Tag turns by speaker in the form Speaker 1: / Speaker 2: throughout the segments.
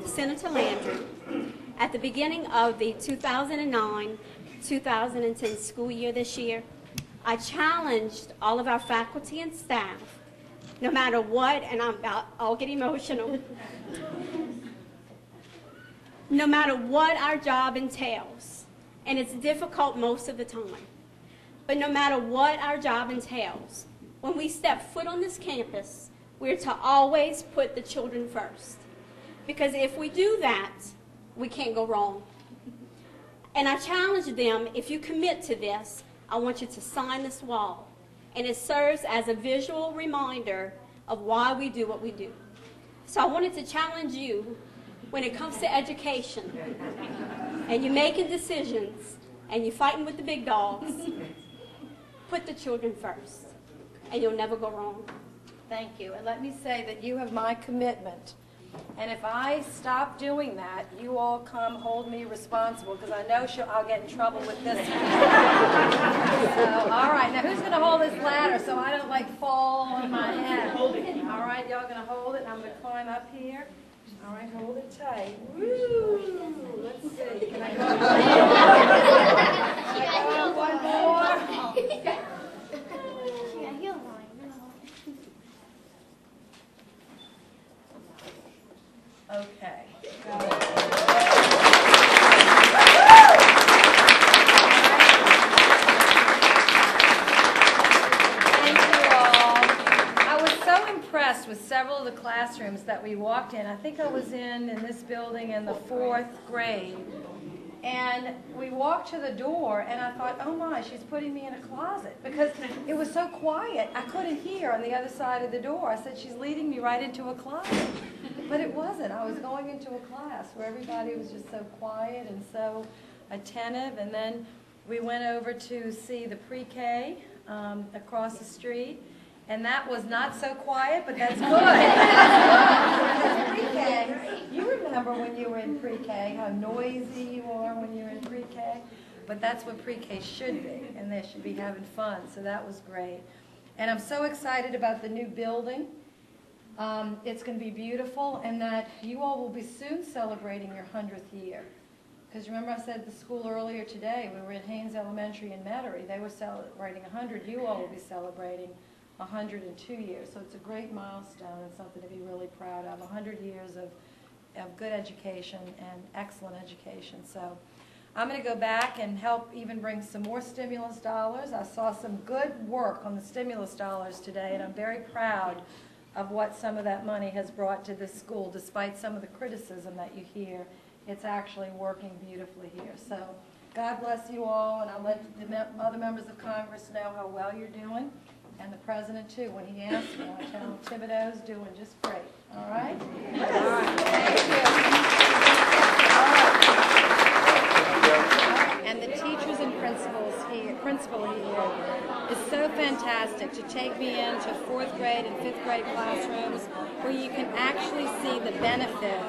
Speaker 1: Senator Landrieu, at the beginning of the 2009-2010 school year this year, I challenged all of our faculty and staff, no matter what, and I'll get emotional, no matter what our job entails, and it's difficult most of the time, but no matter what our job entails, when we step foot on this campus, we're to always put the children first. Because if we do that, we can't go wrong. And I challenge them, if you commit to this, I want you to sign this wall. And it serves as a visual reminder of why we do what we do. So I wanted to challenge you when it comes to education, and you're making decisions, and you're fighting with the big dogs, put the children first, and you'll never go wrong.
Speaker 2: Thank you. And let me say that you have my commitment. And if I stop doing that, you all come hold me responsible, because I know I'll get in trouble with this one. So, all right, now who's going to hold this ladder so I don't fall on my head? All right, y'all going to hold it, and I'm going to climb up here. All right, hold it tight. Woo! Let's see. Can I go up one more? Okay. Thank you all. I was so impressed with several of the classrooms that we walked in. I think I was in this building in the 4th grade. And we walked to the door, and I thought, oh my, she's putting me in a closet, because it was so quiet. I couldn't hear on the other side of the door. I said, she's leading me right into a closet. But it wasn't. I was going into a class where everybody was just so quiet and so attentive. And then we went over to see the pre-K across the street. And that was not so quiet, but that's good. Pre-K, you remember when you were in pre-K, how noisy you are when you're in pre-K? But that's what pre-K should be, and they should be having fun, so that was great. And I'm so excited about the new building. It's going to be beautiful, and that you all will be soon celebrating your 100th year. Because remember I said at the school earlier today, we were at Haynes Elementary in Metairie, they were celebrating 100, you all will be celebrating 102 years. So it's a great milestone and something to be really proud of. 100 years of good education and excellent education. So I'm going to go back and help even bring some more stimulus dollars. I saw some good work on the stimulus dollars today, and I'm very proud of what some of that money has brought to this school, despite some of the criticism that you hear. It's actually working beautifully here. So God bless you all, and I'll let the other members of Congress know how well you're doing. And the president, too. When he asks me, I tell him Thibodaux doing just great. All right? All right. Thank you. And the teachers and principal here is so fantastic to take me into 4th grade and 5th grade classrooms where you can actually see the benefit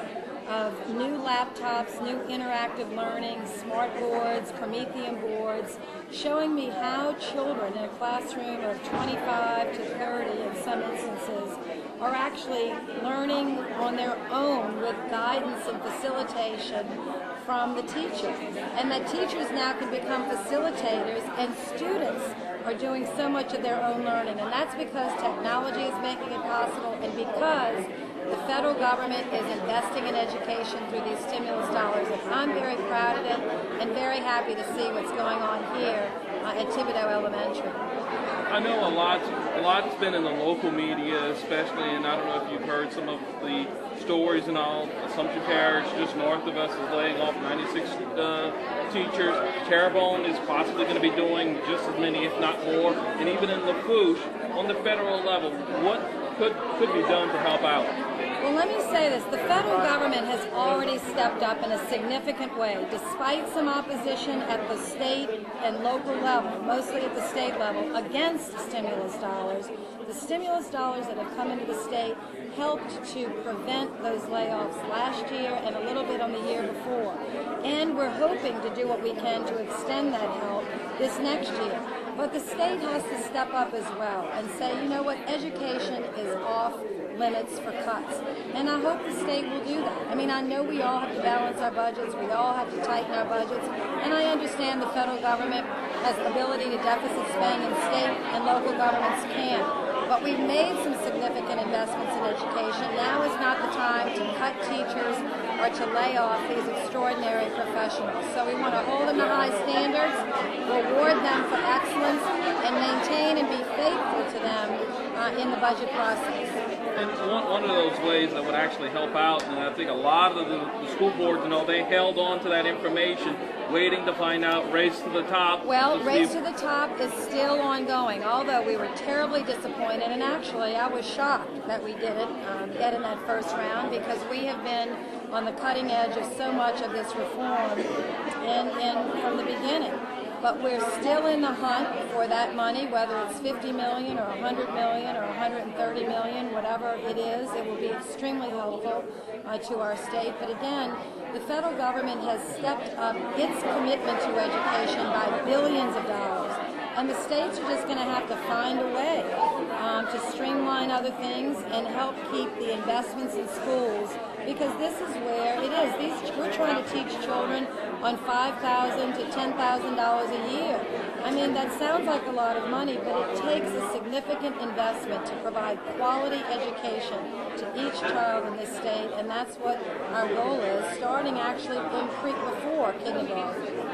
Speaker 2: of new laptops, new interactive learning, smart boards, Promethean boards, showing me how children in a classroom of 25 to 30 in some instances are actually learning on their own with guidance and facilitation from the teacher. And that teachers now can become facilitators, and students are doing so much of their own learning. And that's because technology is making it possible, and because the federal government is investing in education through these stimulus dollars, and I'm very proud of it and very happy to see what's going on here at Thibodaux Elementary.
Speaker 3: I know a lot's been in the local media, especially, and I don't know if you've heard some of the stories and all. Assumption Parish, just north of us, is laying off 96 teachers. Terrebonne is possibly going to be doing just as many, if not more. And even in Lafourche, on the federal level, what could be done to help out?
Speaker 2: Well, let me say this. The federal government has already stepped up in a significant way, despite some opposition at the state and local level, mostly at the state level, against stimulus dollars. The stimulus dollars that have come into the state helped to prevent those layoffs last year and a little bit on the year before. And we're hoping to do what we can to extend that help this next year. But the state has to step up as well and say, you know what, education is off limits for cuts. And I hope the state will do that. I mean, I know we all have to balance our budgets, we all have to tighten our budgets, and I understand the federal government has the ability to deficit spend and state and local governments can't. But we've made some significant investments in education. Now is not the time to cut teachers or to lay off these extraordinary professionals. So we want to hold them to high standards, reward them for excellence, and maintain and be faithful to them in the budget process.
Speaker 3: And one of those ways that would actually help out, and I think a lot of the school boards, they held on to that information, waiting to find out Race to the Top.
Speaker 2: Well, Race to the Top is still ongoing, although we were terribly disappointed, and actually I was shocked that we didn't get in that first round, because we have been on the cutting edge of so much of this reform from the beginning. But we're still in the hunt for that money, whether it's $50 million or $100 million or $130 million, whatever it is. It will be extremely helpful to our state. But again, the federal government has stepped up its commitment to education by billions of dollars. And the states are just going to have to find a way to streamline other things and help keep the investments in schools, because this is where it is. We're trying to teach children on $5,000 to $10,000 a year. I mean, that sounds like a lot of money, but it takes a significant investment to provide quality education to each child in this state, and that's what our goal is, starting actually before kindergarten.